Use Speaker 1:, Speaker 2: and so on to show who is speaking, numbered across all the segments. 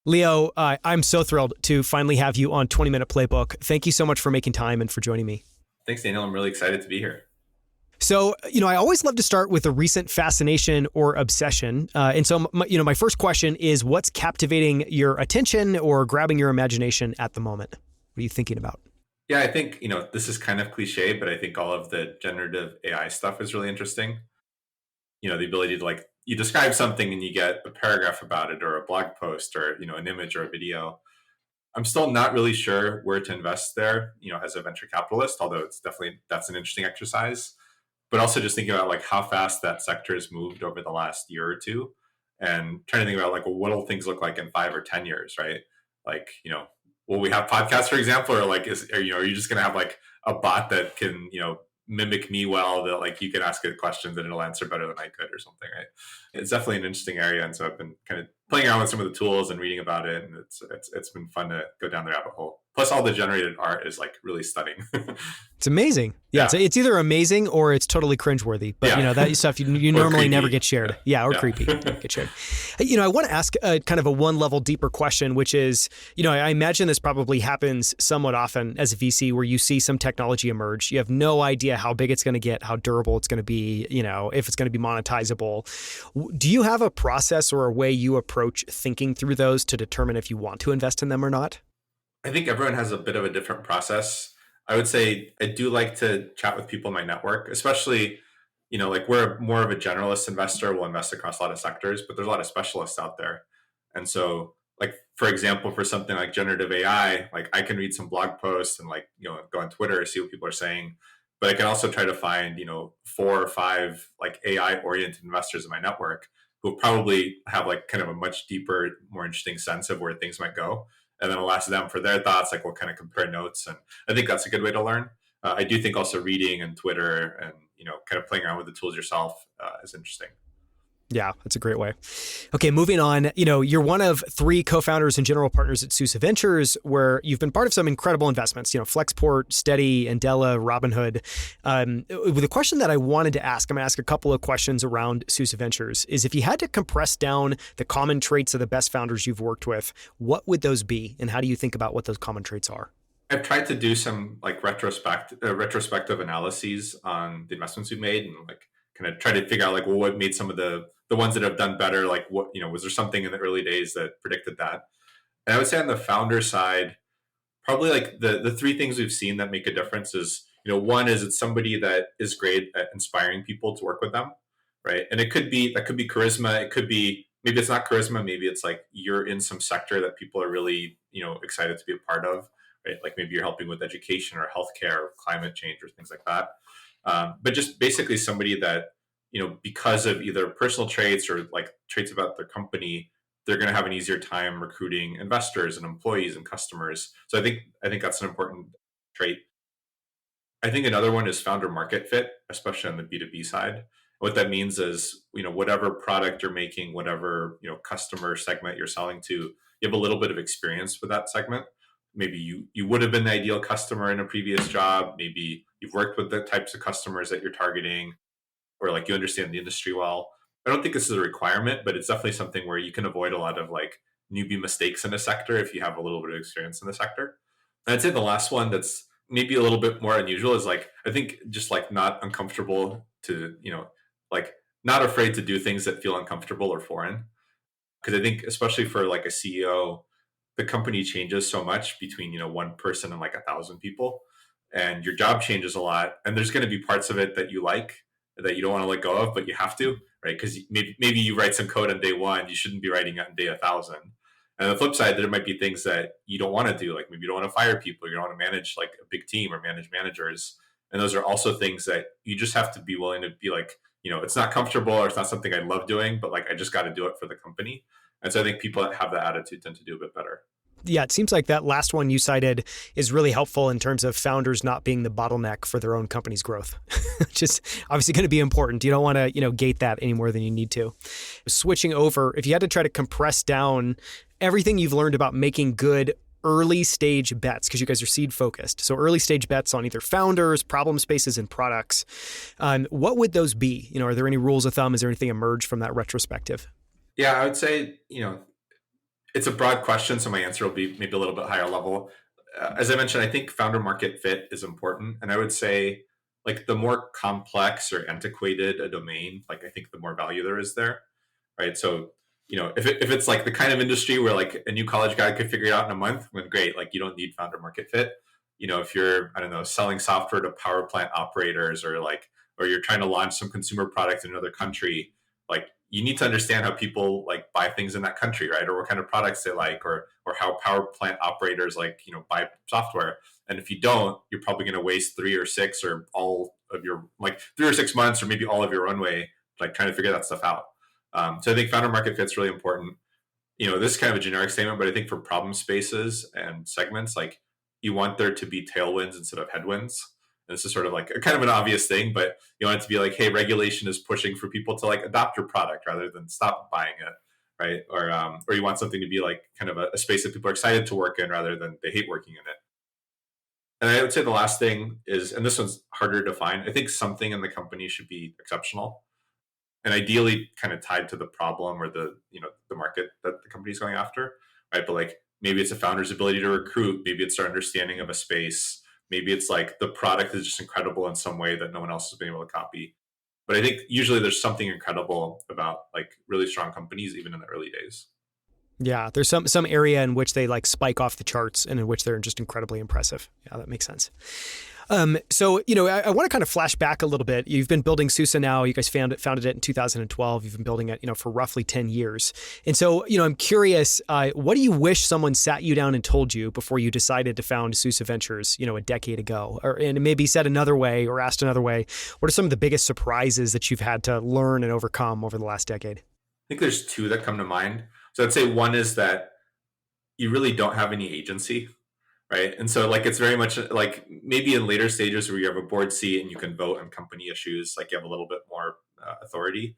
Speaker 1: Leo, I'm so thrilled to finally have you on 20 Minute Playbook. Thank you so much for making time and for joining me.
Speaker 2: Thanks, Daniel. I'm really excited to be here.
Speaker 1: So, I always love to start with a recent fascination or obsession. My first question is, what's captivating your attention or grabbing your imagination at the moment? What are you thinking about?
Speaker 2: Yeah, I think, this is kind of cliche, but I think all of the generative AI stuff is really interesting. The ability to you describe something and you get a paragraph about it or a blog post or, an image or a video. I'm still not really sure where to invest there, as a venture capitalist, although that's an interesting exercise. But also just thinking about how fast that sector has moved over the last year or two, and trying to think about well, what will things look like in 5 or 10 years, right? Will we have podcasts, for example, or are you just going to have a bot that can mimic me well, that you can ask it questions and it'll answer better than I could or something, right? It's definitely an interesting area, and so I've been kind of playing around with some of the tools and reading about it, and it's been fun to go down the rabbit hole. Plus, all the generated art is really stunning.
Speaker 1: It's amazing. Yeah. It's either amazing or it's totally cringeworthy. But, that stuff you normally never get shared. Yeah, or creepy. Get shared. I want to ask kind of a one level deeper question, which is, I imagine this probably happens somewhat often as a VC, where you see some technology emerge. You have no idea how big it's going to get, how durable it's going to be, if it's going to be monetizable. Do you have a process or a way you approach thinking through those to determine if you want to invest in them or not?
Speaker 2: I think everyone has a bit of a different process. I would say I do like to chat with people in my network, especially, we're more of a generalist investor. We'll invest across a lot of sectors, but there's a lot of specialists out there. And so, for example, for something like generative AI, I can read some blog posts and go on Twitter, see what people are saying. But I can also try to find, 4 or 5 AI oriented investors in my network who probably have kind of a much deeper, more interesting sense of where things might go. And then I'll ask them for their thoughts, we'll kind of compare notes. And I think that's a good way to learn. I do think also reading and Twitter and, kind of playing around with the tools yourself is interesting.
Speaker 1: Yeah, that's a great way. Okay, moving on. You're one of 3 co-founders and general partners at Susa Ventures, where you've been part of some incredible investments, Flexport, Steady, Andela, Robinhood. The question that I wanted to ask, I'm going to ask a couple of questions around Susa Ventures, is if you had to compress down the common traits of the best founders you've worked with, what would those be? And how do you think about what those common traits are?
Speaker 2: I've tried to do some retrospective analyses on the investments we've made, and kind of try to figure out what made some of the ones that have done better. Was there something in the early days that predicted that? And I would say on the founder side, probably the 3 things we've seen that make a difference is, one is it's somebody that is great at inspiring people to work with them, right? And that could be charisma. It could be, maybe it's not charisma. Maybe it's you're in some sector that people are really, excited to be a part of, right? Maybe you're helping with education or healthcare or climate change or things like that. But just basically somebody that, because of either personal traits or traits about their company, they're going to have an easier time recruiting investors and employees and customers. So I think that's an important trait. I think another one is founder market fit, especially on the B2B side. What that means is, whatever product you're making, whatever, customer segment you're selling to, you have a little bit of experience with that segment. Maybe you would have been the ideal customer in a previous job. Maybe you've worked with the types of customers that you're targeting, or you understand the industry well. I don't think this is a requirement, but it's definitely something where you can avoid a lot of newbie mistakes in a sector if you have a little bit of experience in the sector. And I'd say the last one that's maybe a little bit more unusual is I think just not uncomfortable to, not afraid to do things that feel uncomfortable or foreign. Because I think especially for a CEO, the company changes so much between, one person and 1,000 people, and your job changes a lot. And there's going to be parts of it that you that you don't want to let go of, but you have to, right? Because maybe you write some code on day 1, you shouldn't be writing it on day 1,000. And on the flip side, there might be things that you don't want to do, maybe you don't want to fire people, you don't want to manage a big team or manage managers. And those are also things that you just have to be willing to be it's not comfortable or it's not something I love doing, but I just got to do it for the company. And so I think people that have that attitude tend to do a bit better.
Speaker 1: Yeah, it seems like that last one you cited is really helpful in terms of founders not being the bottleneck for their own company's growth, which is obviously going to be important. You don't want to, gate that any more than you need to. Switching over, if you had to try to compress down everything you've learned about making good early stage bets, because you guys are seed focused. So early stage bets on either founders, problem spaces, and products. What would those be? Are there any rules of thumb? Is there anything emerged from that retrospective?
Speaker 2: Yeah, I would say, It's a broad question, so my answer will be maybe a little bit higher level. As I mentioned, I think founder market fit is important, and I would say like the more complex or antiquated a domain, like I think the more value there is there, right? So if it's like the kind of industry where like a new college guy could figure it out in a month, then great. Like you don't need founder market fit. If you're, I don't know, selling software to power plant operators, or you're trying to launch some consumer product in another country, like you need to understand how people like buy things in that country, right? Or what kind of products they like, or how power plant operators like buy software. And if you don't, you're probably going to waste 3 or 6 or all of your like 3 or 6 months or maybe all of your runway like trying to figure that stuff out. So I think founder market fit's really important. This is kind of a generic statement, but I think for problem spaces and segments, like you want there to be tailwinds instead of headwinds. And this is sort of like a kind of an obvious thing, but you want it to be like, hey, regulation is pushing for people to like adopt your product rather than stop buying it, right? Or you want something to be like kind of a space that people are excited to work in rather than they hate working in it. And I would say the last thing is, and this one's harder to find, I think something in the company should be exceptional and ideally kind of tied to the problem or the market that the company's going after, right? But like maybe it's a founder's ability to recruit, maybe it's their understanding of a space, maybe it's like the product is just incredible in some way that no one else has been able to copy. But I think usually there's something incredible about like really strong companies, even in the early days.
Speaker 1: Yeah, there's some area in which they like spike off the charts and in which they're just incredibly impressive. Yeah, that makes sense. So, I want to kind of flash back a little bit. You've been building Susa now. You guys founded it in 2012. You've been building it, for roughly 10 years. And so, I'm curious, what do you wish someone sat you down and told you before you decided to found Susa Ventures, a decade ago? And maybe said another way or asked another way, what are some of the biggest surprises that you've had to learn and overcome over the last decade?
Speaker 2: I think there's two that come to mind. So I'd say one is that you really don't have any agency, right? And so like it's very much like maybe in later stages where you have a board seat and you can vote on company issues, like you have a little bit more authority.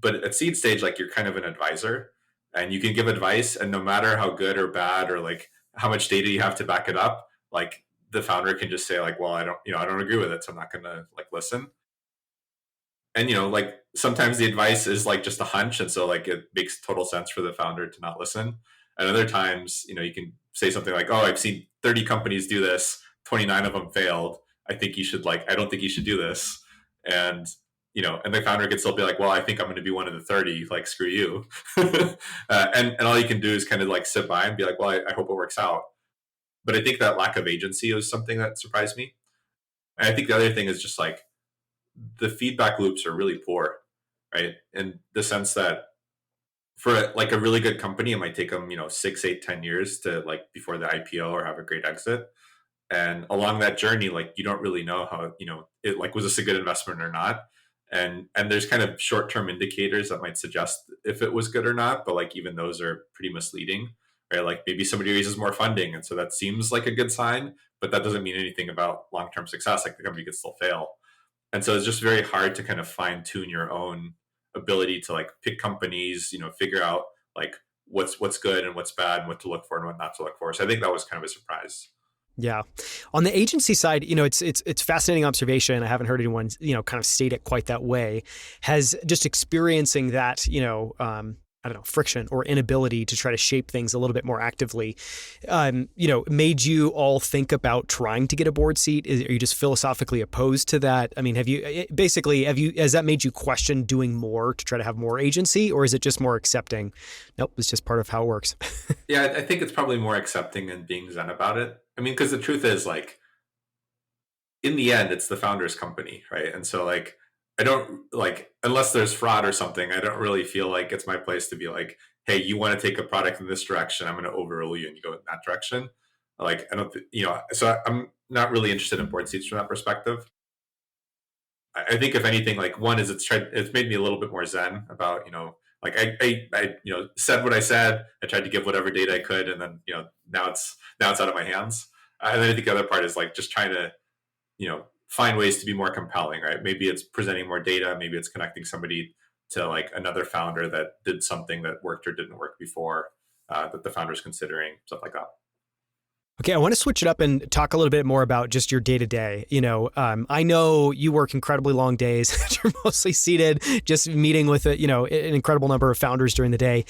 Speaker 2: But at seed stage, like you're kind of an advisor and you can give advice, and no matter how good or bad or like how much data you have to back it up, like the founder can just say like, well, I don't agree with it, so I'm not gonna like listen. And like sometimes the advice is like just a hunch, and so like it makes total sense for the founder to not listen. And other times you can say something like, oh, I've seen 30 companies do this, 29 of them failed, I don't think you should do this. And and the founder can still be like, well, I think I'm going to be one of the 30, like screw you. And all you can do is kind of like sit by and be like, well, I hope it works out. But I think that lack of agency was something that surprised me. And I think the other thing is just like the feedback loops are really poor, right? In the sense that for like a really good company, it might take them 6, 8, 10 years to like before the IPO or have a great exit. And along that journey, like you don't really know how it like, was this a good investment or not? And there's kind of short term indicators that might suggest if it was good or not, but like even those are pretty misleading, right? Like maybe somebody raises more funding, and so that seems like a good sign, but that doesn't mean anything about long term success. Like the company could still fail. And so it's just very hard to kind of fine tune your own ability to like pick companies, figure out like what's good and what's bad and what to look for and what not to look for. So I think that was kind of a surprise.
Speaker 1: Yeah. On the agency side, it's fascinating observation. I haven't heard anyone, kind of state it quite that way. Has just experiencing that, I don't know, friction or inability to try to shape things a little bit more actively, made you all think about trying to get a board seat? Are you just philosophically opposed to that? I mean, has that made you question doing more to try to have more agency, or is it just more accepting? Nope, it's just part of how it works.
Speaker 2: Yeah, I think it's probably more accepting and being zen about it. I mean, because the truth is like, in the end, it's the founder's company, right? And so like, I don't like, unless there's fraud or something, I don't really feel like it's my place to be like, hey, you want to take a product in this direction, I'm going to overrule you and you go in that direction. Like, I don't, so I'm not really interested in board seats from that perspective. I think if anything, like one is it's made me a little bit more zen about, like I said what I said. I tried to give whatever data I could, and then now it's out of my hands. And then I think the other part is like just trying to find ways to be more compelling, right? Maybe it's presenting more data, maybe it's connecting somebody to like another founder that did something that worked or didn't work before, that the founder's considering, stuff like that.
Speaker 1: Okay, I want to switch it up and talk a little bit more about just your day to day. I know you work incredibly long days. You're mostly seated, just meeting with an incredible number of founders during the day.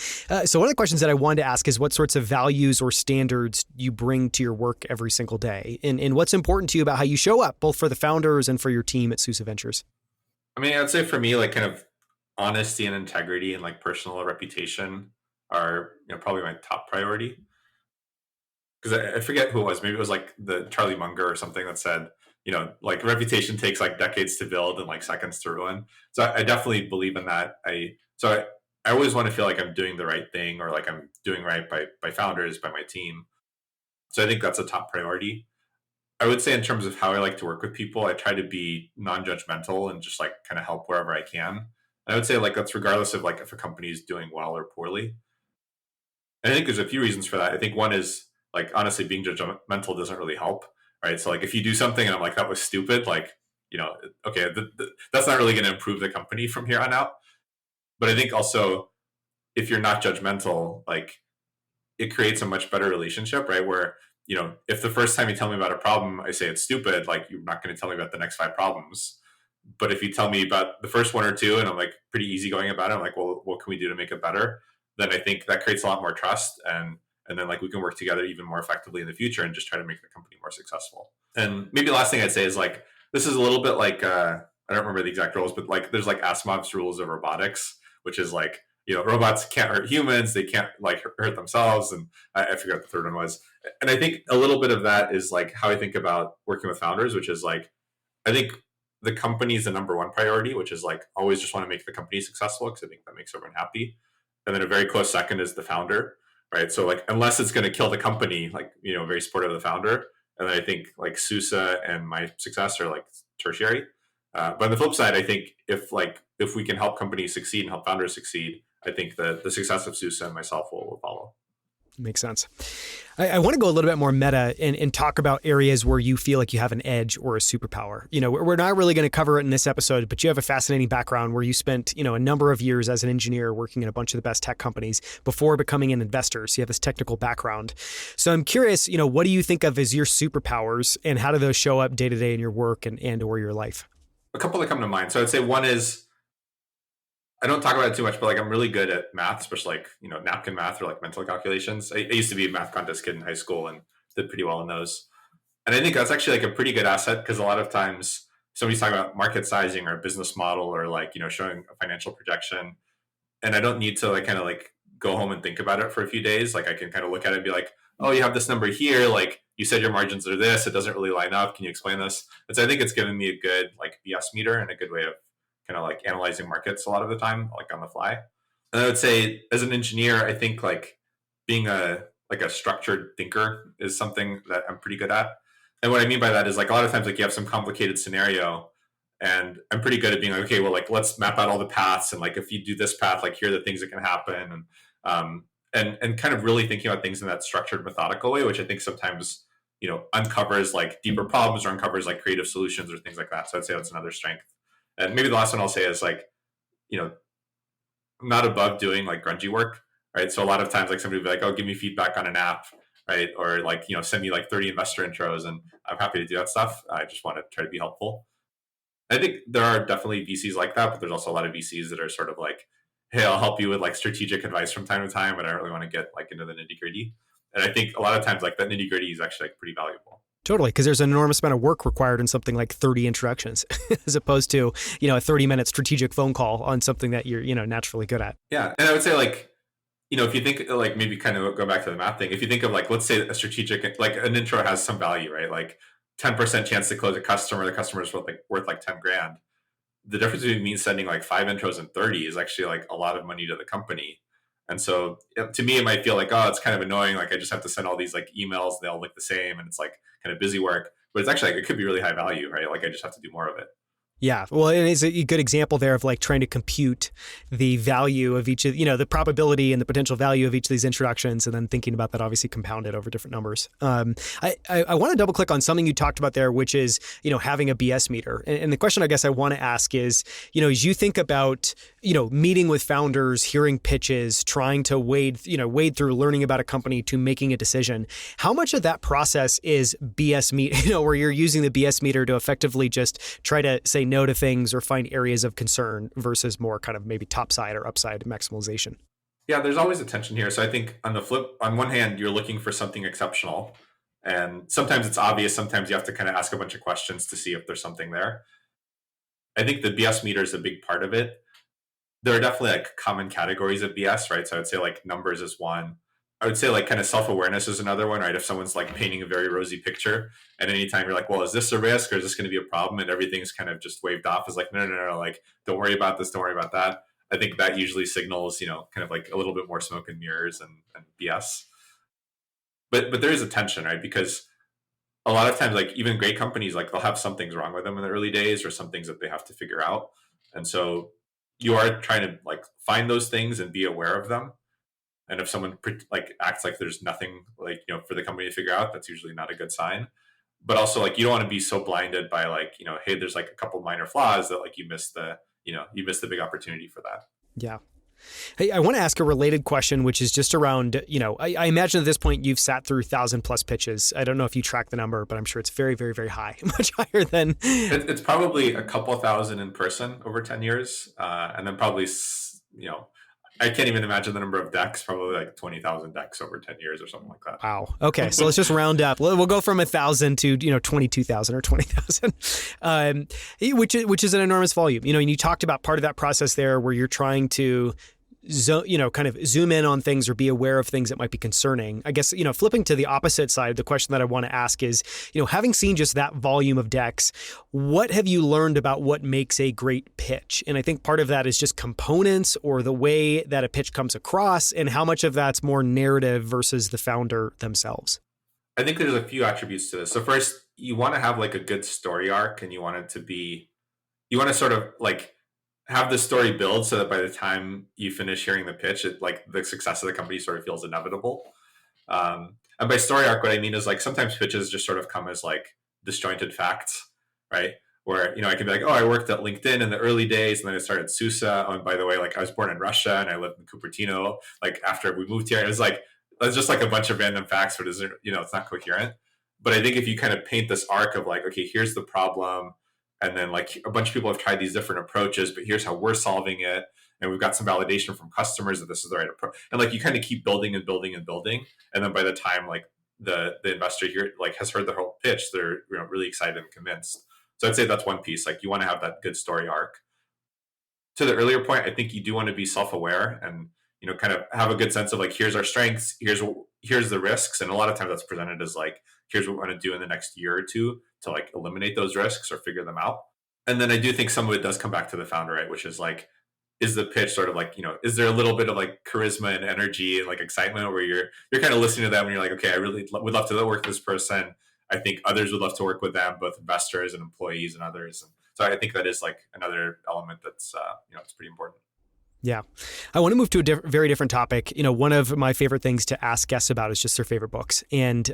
Speaker 1: So one of the questions that I wanted to ask is what sorts of values or standards you bring to your work every single day, and what's important to you about how you show up, both for the founders and for your team at Susa Ventures.
Speaker 2: I mean, I'd say for me, like kind of honesty and integrity and like personal reputation are probably my top priority. Because I forget who it was. Maybe it was like the Charlie Munger or something that said, like reputation takes like decades to build and like seconds to ruin. So I definitely believe in that. I always want to feel like I'm doing the right thing or like I'm doing right by founders, by my team. So I think that's a top priority. I would say in terms of how I like to work with people, I try to be non-judgmental and just like kind of help wherever I can. And I would say like that's regardless of like if a company is doing well or poorly. And I think there's a few reasons for that. I think one is like honestly being judgmental doesn't really help, right? So like if you do something and I'm like that was stupid, like okay, that's not really going to improve the company from here on out. But I think also if you're not judgmental, like it creates a much better relationship, right? Where if the first time you tell me about a problem, I say it's stupid, like you're not going to tell me about the next 5 problems. But if you tell me about the first 1 or 2 and I'm like pretty easygoing about it, I'm like, well, what can we do to make it better? Then I think that creates a lot more trust and then like we can work together even more effectively in the future and just try to make the company more successful. And maybe the last thing I'd say is like this is a little bit like I don't remember the exact rules, but like there's like Asimov's rules of robotics, which is like robots can't hurt humans, they can't like hurt themselves, and I forgot what the third one was. And I think a little bit of that is like how I think about working with founders, which is like I think the company is the number one priority, which is like always just want to make the company successful because I think that makes everyone happy. And then a very close second is the founder, right? So like unless it's going to kill the company, like very supportive of the founder. And then I think like Susa and my success are like tertiary. But on the flip side, I think if we can help companies succeed and help founders succeed, I think the success of Susa and myself will follow.
Speaker 1: Makes sense. I want to go a little bit more meta and talk about areas where you feel like you have an edge or a superpower. We're not really going to cover it in this episode, but you have a fascinating background where you spent, a number of years as an engineer working in a bunch of the best tech companies before becoming an investor. So you have this technical background. So I'm curious, what do you think of as your superpowers and how do those show up day to day in your work and or your life?
Speaker 2: A couple that come to mind. So I'd say one is, I don't talk about it too much, but like I'm really good at math, especially like, napkin math or like mental calculations. I used to be a math contest kid in high school and did pretty well in those. And I think that's actually like a pretty good asset because a lot of times somebody's talking about market sizing or business model or like, showing a financial projection. And I don't need to like kind of like go home and think about it for a few days. Like I can kind of look at it and be like, oh, you have this number here. Like you said, your margins are this. It doesn't really line up. Can you explain this? And so I think it's given me a good like BS meter and a good way of kind of like analyzing markets a lot of the time, like on the fly. And I would say as an engineer, I think like being a structured thinker is something that I'm pretty good at. And what I mean by that is like a lot of times like you have some complicated scenario and I'm pretty good at being like, okay, well, like let's map out all the paths. And like if you do this path, like here are the things that can happen. And kind of really thinking about things in that structured, methodical way, which I think sometimes, uncovers like deeper problems or uncovers like creative solutions or things like that. So I'd say that's another strength. And maybe the last one I'll say is like, I'm not above doing like grungy work, right? So a lot of times like somebody will be like, oh, give me feedback on an app, right? Or like, send me like 30 investor intros and I'm happy to do that stuff. I just want to try to be helpful. I think there are definitely VCs like that, but there's also a lot of VCs that are sort of like, hey, I'll help you with like strategic advice from time to time, but I don't really want to get like into the nitty gritty. And I think a lot of times like that nitty gritty is actually like pretty valuable.
Speaker 1: Totally, because there's an enormous amount of work required in something like 30 introductions, as opposed to, a 30-minute strategic phone call on something that you're, naturally good at.
Speaker 2: Yeah, and I would say like, if you think like maybe kind of go back to the math thing, if you think of like, let's say a strategic, like an intro has some value, right? Like 10% chance to close a customer, the customer is worth like 10 grand. The difference between me sending like 5 intros and 30 is actually like a lot of money to the company. And so to me, it might feel like, oh, it's kind of annoying. Like I just have to send all these like emails, they all look the same. And it's like kind of busy work, but it's actually like, it could be really high value, right? Like I just have to do more of it.
Speaker 1: Yeah, well, it is a good example there of like trying to compute the value of each of, the probability and the potential value of each of these introductions, and then thinking about that obviously compounded over different numbers. I want to double click on something you talked about there, which is, having a BS meter. And the question I guess I want to ask is, as you think about, meeting with founders, hearing pitches, trying to wade through learning about a company to making a decision, how much of that process is BS meter, where you're using the BS meter to effectively just try to say no to things or find areas of concern versus more kind of maybe topside or upside maximalization?
Speaker 2: Yeah, there's always a tension here. So I think on one hand, you're looking for something exceptional, and sometimes it's obvious. Sometimes you have to kind of ask a bunch of questions to see if there's something there. I think the BS meter is a big part of it. There are definitely like common categories of BS, right? So I would say like numbers is one. I would say like kind of self-awareness is another one, right? If someone's like painting a very rosy picture, and anytime you're like, well, is this a risk or is this going to be a problem? And everything's kind of just waved off as like, no, like, don't worry about this, don't worry about that. I think that usually signals, kind of like a little bit more smoke and mirrors and BS. But there is a tension, right? Because a lot of times, like even great companies, like they'll have some things wrong with them in the early days or some things that they have to figure out. And so you are trying to like find those things and be aware of them. And if someone like acts like there's nothing like, for the company to figure out, that's usually not a good sign. But also like, you don't want to be so blinded by like, hey, there's like a couple minor flaws that like you miss the big opportunity for that.
Speaker 1: Yeah. Hey, I want to ask a related question, which is just around, I imagine at this point you've sat through 1,000+ pitches. I don't know if you track the number, but I'm sure it's very, very, very high, much higher than.
Speaker 2: It's probably a couple thousand in person over 10 years. And then probably, I can't even imagine the number of decks, probably like 20,000 decks over 10 years or something like that.
Speaker 1: Wow. Okay. So let's just round up. We'll go from 1,000 to, 22,000 or 20,000, which is an enormous volume. And you talked about part of that process there where you're trying to kind of zoom in on things or be aware of things that might be concerning. I guess, flipping to the opposite side, the question that I want to ask is, having seen just that volume of decks, what have you learned about what makes a great pitch? And I think part of that is just components or the way that a pitch comes across, and how much of that's more narrative versus the founder themselves.
Speaker 2: I think there's a few attributes to this. So first, you want to have like a good story arc, and you want to sort of like have the story build so that by the time you finish hearing the pitch, like the success of the company sort of feels inevitable. And by story arc, what I mean is like sometimes pitches just sort of come as like disjointed facts, right? Where, I can be like, oh, I worked at LinkedIn in the early days and then I started Susa. Oh, and by the way, like I was born in Russia and I lived in Cupertino. Like after we moved here, it was like, that's just like a bunch of random facts, but isn't, it's not coherent. But I think if you kind of paint this arc of like, okay, here's the problem, and then like a bunch of people have tried these different approaches, but here's how we're solving it. And we've got some validation from customers that this is the right approach. And like, you kind of keep building and building and building. And then by the time like the investor here like has heard the whole pitch, they're really excited and convinced. So I'd say that's one piece. Like you want to have that good story arc. To the earlier point, I think you do want to be self-aware and, kind of have a good sense of like, here's our strengths, here's the risks. And a lot of times that's presented as like, here's what we want to do in the next year or two to like eliminate those risks or figure them out. And then I do think some of it does come back to the founder, right? Which is like, is the pitch sort of like, is there a little bit of like charisma and energy and like excitement where you're kind of listening to them and you're like, okay, I really would love to work with this person. I think others would love to work with them, both investors and employees and others. And so I think that is like another element that's, it's pretty important.
Speaker 1: Yeah. I want to move to a very different topic. One of my favorite things to ask guests about is just their favorite books. And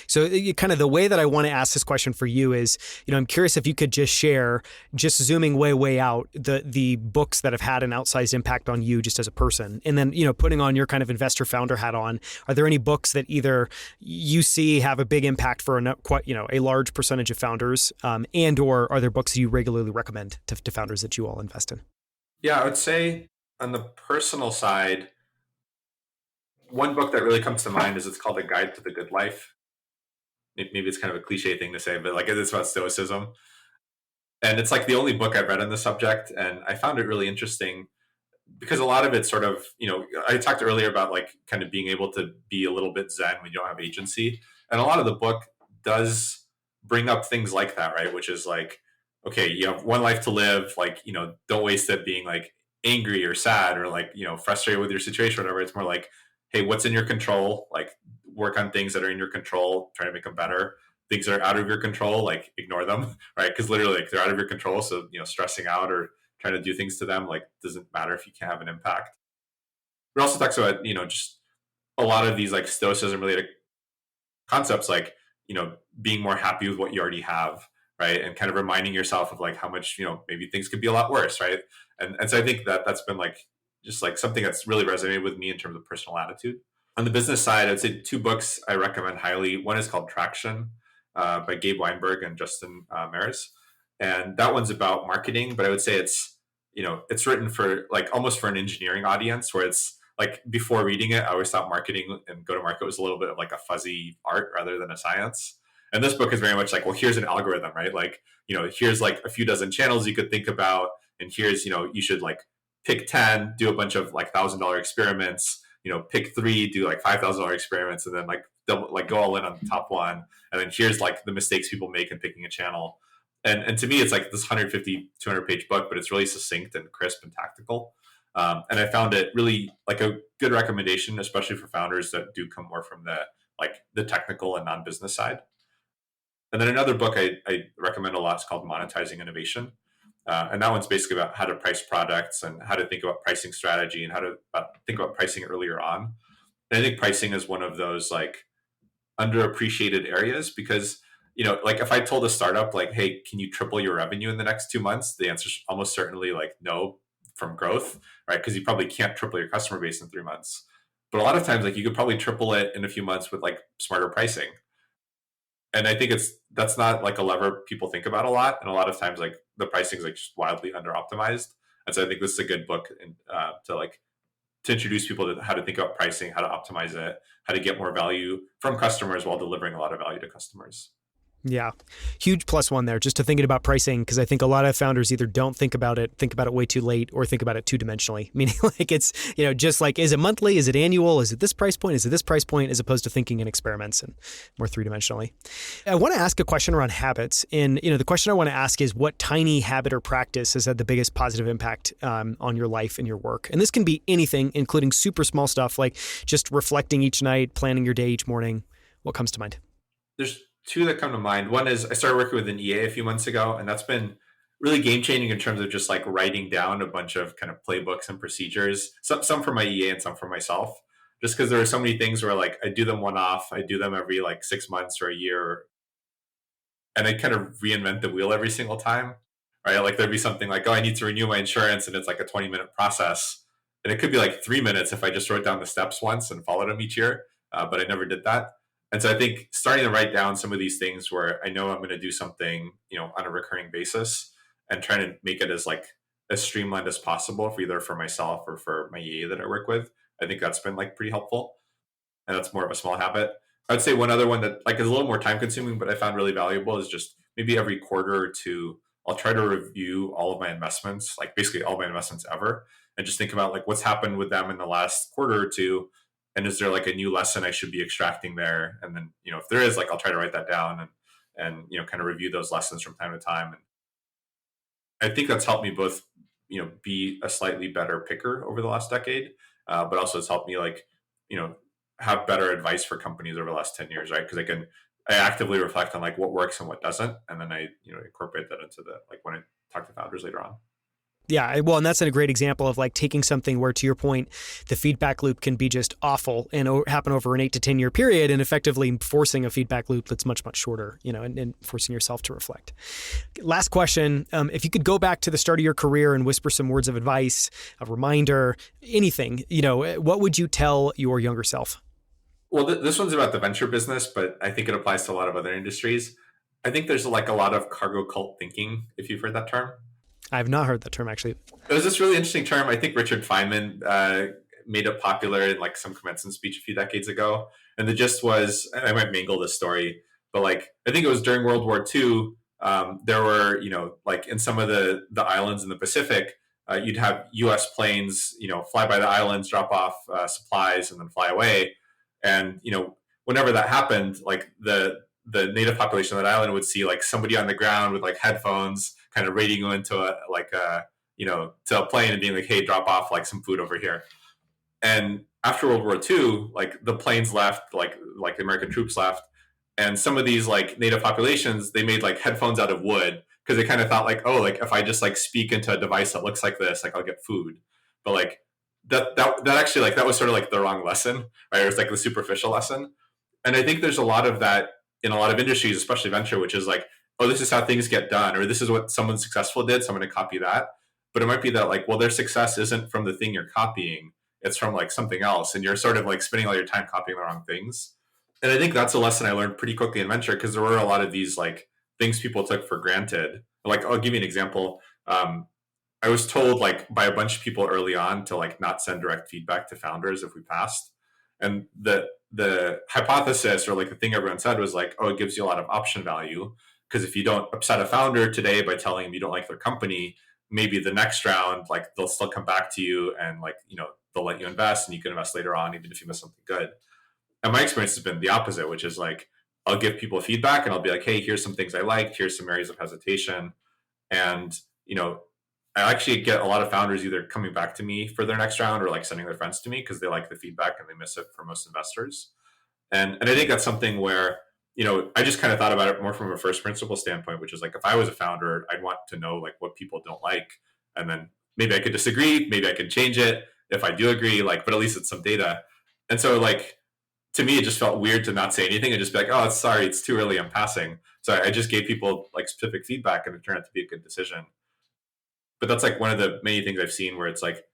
Speaker 1: so kind of the way that I want to ask this question for you is, I'm curious if you could just share, just zooming way out, the books that have had an outsized impact on you just as a person. And then, putting on your kind of investor founder hat on, are there any books that either you see have a big impact for a large percentage of founders, and or are there books you regularly recommend to founders that you all invest in?
Speaker 2: Yeah, I would say, on the personal side, one book that really comes to mind is it's called A Guide to the Good Life. Maybe it's kind of a cliche thing to say, but like it's about stoicism. And it's like the only book I've read on the subject. And I found it really interesting because a lot of it sort of, I talked earlier about like kind of being able to be a little bit zen when you don't have agency. And a lot of the book does bring up things like that, right? Which is like, okay, you have one life to live, like, don't waste it being like angry or sad or like, frustrated with your situation, or whatever. It's more like, hey, what's in your control? Like work on things that are in your control, try to make them better. things that are out of your control, like ignore them, right? Because literally, like they're out of your control. So stressing out or trying to do things to them like doesn't matter if you can't have an impact. It also talks about just a lot of these like stoicism related concepts, like being more happy with what you already have, right? And kind of reminding yourself of like how much maybe things could be a lot worse, right? And so I think that that's been like just like something that's really resonated with me in terms of personal attitude. On the business side, I'd say two books I recommend highly. One is called Traction by Gabe Weinberg and Justin Mares, and that one's about marketing. But I would say it's written for like almost for an engineering audience, where it's like before reading it, I always thought marketing and go to market was a little bit of like a fuzzy art rather than a science. And this book is very much like, well, here's an algorithm, right? Like, here's like a few dozen channels you could think about. And here's, you should like pick 10, do a bunch of like $1,000 experiments, pick 3, do like $5,000 experiments, and then like double, like go all in on the top one. And then here's like the mistakes people make in picking a channel. And to me, it's like this 150, 200 page book, but it's really succinct and crisp and tactical. And I found it really like a good recommendation, especially for founders that do come more from the technical and non-business side. And then another book I recommend a lot is called Monetizing Innovation. And that one's basically about how to price products and how to think about pricing strategy and how to think about pricing earlier on. And I think pricing is one of those like underappreciated areas because, like if I told a startup like, hey, can you triple your revenue in the next 2 months? The answer is almost certainly like no from growth, right? Because you probably can't triple your customer base in 3 months. But a lot of times, like you could probably triple it in a few months with like smarter pricing. And I think that's not like a lever people think about a lot. And a lot of times like the pricing is like just wildly under optimized. And so I think this is a good book to introduce people to how to think about pricing, how to optimize it, how to get more value from customers while delivering a lot of value to customers.
Speaker 1: Yeah. Huge plus one there, just to thinking about pricing, because I think a lot of founders either don't think about it way too late, or think about it two dimensionally, meaning like it's, just like, is it monthly? Is it annual? Is it this price point? Is it this price point? As opposed to thinking in experiments and more three dimensionally. I want to ask a question around habits. And, the question I want to ask is, what tiny habit or practice has had the biggest positive impact on your life and your work? And this can be anything, including super small stuff like just reflecting each night, planning your day each morning. What comes to mind?
Speaker 2: There's two that come to mind. One is I started working with an EA a few months ago, and that's been really game changing in terms of just like writing down a bunch of kind of playbooks and procedures, some for my EA and some for myself, just because there are so many things where like I do them one off, I do them every like 6 months or a year, and I kind of reinvent the wheel every single time, right? Like there'd be something like, oh, I need to renew my insurance, and it's like a 20-minute process. And it could be like 3 minutes if I just wrote down the steps once and followed them each year, but I never did that. And so I think starting to write down some of these things where I know I'm going to do something, on a recurring basis, and trying to make it as streamlined as possible for either for myself or for my EA that I work with. I think that's been like pretty helpful. And that's more of a small habit. I'd say one other one that like is a little more time consuming, but I found really valuable is just maybe every quarter or two, I'll try to review all of my investments, like basically all my investments ever, and just think about like what's happened with them in the last quarter or two. And is there like a new lesson I should be extracting there? And then, if there is, like, I'll try to write that down and kind of review those lessons from time to time. And I think that's helped me both, be a slightly better picker over the last decade, but also it's helped me like, have better advice for companies over the last 10 years, right? Because I actively reflect on like what works and what doesn't. And then I, incorporate that into when I talk to founders later on.
Speaker 1: Yeah, well, and that's a great example of like taking something where, to your point, the feedback loop can be just awful and happen over an 8 to 10 year period, and effectively forcing a feedback loop that's much, much shorter, and forcing yourself to reflect. Last question. If you could go back to the start of your career and whisper some words of advice, a reminder, anything, what would you tell your younger self?
Speaker 2: Well, this one's about the venture business, but I think it applies to a lot of other industries. I think there's like a lot of cargo cult thinking, if you've heard that term.
Speaker 1: I've not heard that term, actually.
Speaker 2: It was this really interesting term. I think Richard Feynman made it popular in like some commencement speech a few decades ago. And the gist was, and I might mangle this story, but like, I think it was during World War II, there were, like in some of the islands in the Pacific, you'd have US planes, fly by the islands, drop off supplies and then fly away. And, whenever that happened, like the native population of that island would see like somebody on the ground with like headphones kind of radioing into to a plane and being like, hey, drop off like some food over here. And after World War II, like the planes left, like the American troops left, And some of these like native populations, they made like headphones out of wood because they kind of thought like, oh, like if I just like speak into a device that looks like this, like I'll get food. But like that actually like that was sort of like the wrong lesson, right? It was like the superficial lesson. And I think there's a lot of that in a lot of industries, especially venture, which is like, oh, this is how things get done, or this is what someone successful did, so I'm going to copy that. But it might be that like, well, their success isn't from the thing you're copying, it's from like something else, and you're sort of like spending all your time copying the wrong things. And I think that's a lesson I learned pretty quickly in venture, because there were a lot of these like things people took for granted. Like, I'll give you an example. I was told like by a bunch of people early on to like not send direct feedback to founders if we passed. And the hypothesis, or like the thing everyone said, was like, oh, it gives you a lot of option value, because if you don't upset a founder today by telling them you don't like their company, maybe the next round like they'll still come back to you and like, you know, they'll let you invest and you can invest later on even if you miss something good. And my experience has been the opposite, which is like, I'll give people feedback and I'll be like, hey, here's some things I liked, here's some areas of hesitation. And, you know, I actually get a lot of founders either coming back to me for their next round or like sending their friends to me because they like the feedback and they miss it for most investors. And I think that's something where, you know, I just kind of thought about it more from a first principle standpoint, which is like, if I was a founder, I'd want to know like what people don't like. And then maybe I could disagree, maybe I could change it. If I do agree, like, but at least it's some data. And so like, to me, it just felt weird to not say anything and just be like, oh, sorry, it's too early, I'm passing. So I just gave people like specific feedback and it turned out to be a good decision. But that's like one of the many things I've seen where it's like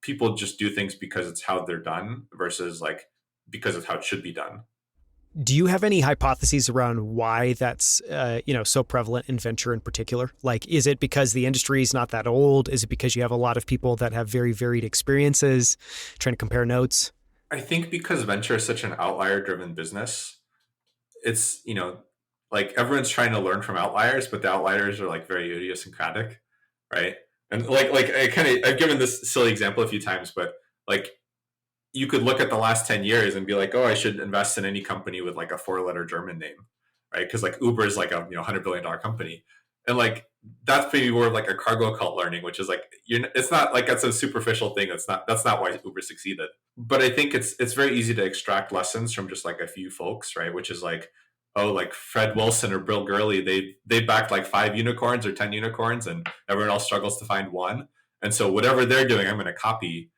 Speaker 2: people just do things because it's how they're done versus like because it's how it should be done.
Speaker 1: Do you have any hypotheses around why that's so prevalent in venture in particular? Like, is it because the industry is not that old? Is it because you have a lot of people that have very varied experiences trying to compare notes?
Speaker 2: I think because venture is such an outlier-driven business, it's, you know, like everyone's trying to learn from outliers, but the outliers are like very idiosyncratic, right? And like I've given this silly example a few times, but like you could look at the last 10 years and be like, oh, I should invest in any company with like a 4-letter German name, right? Because like Uber is like a $100 billion company, and like that's maybe more of like a cargo cult learning, which is like it's not like that's a superficial thing. That's not why Uber succeeded. But I think it's very easy to extract lessons from just like a few folks, right? Which is like, oh, like Fred Wilson or Bill Gurley, they backed like 5 unicorns or 10 unicorns, and everyone else struggles to find one. And so whatever they're doing, I'm going to copy.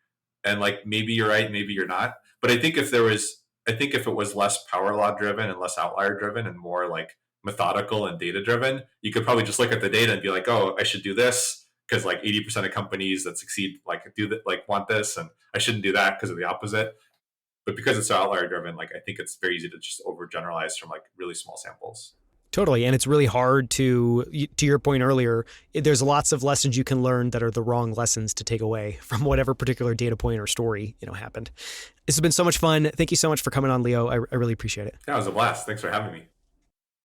Speaker 2: And like maybe you're right, maybe you're not. But I think if it was less power law driven and less outlier driven and more like methodical and data driven, you could probably just look at the data and be like, oh, I should do this because like 80% of companies that succeed like do that, like want this, and I shouldn't do that because of the opposite. But because it's so outlier driven, like I think it's very easy to just overgeneralize from like really small samples.
Speaker 1: Totally. And it's really hard to your point earlier, there's lots of lessons you can learn that are the wrong lessons to take away from whatever particular data point or story, happened. This has been so much fun. Thank you so much for coming on, Leo. I really appreciate it.
Speaker 2: Yeah, it was a blast. Thanks for having me.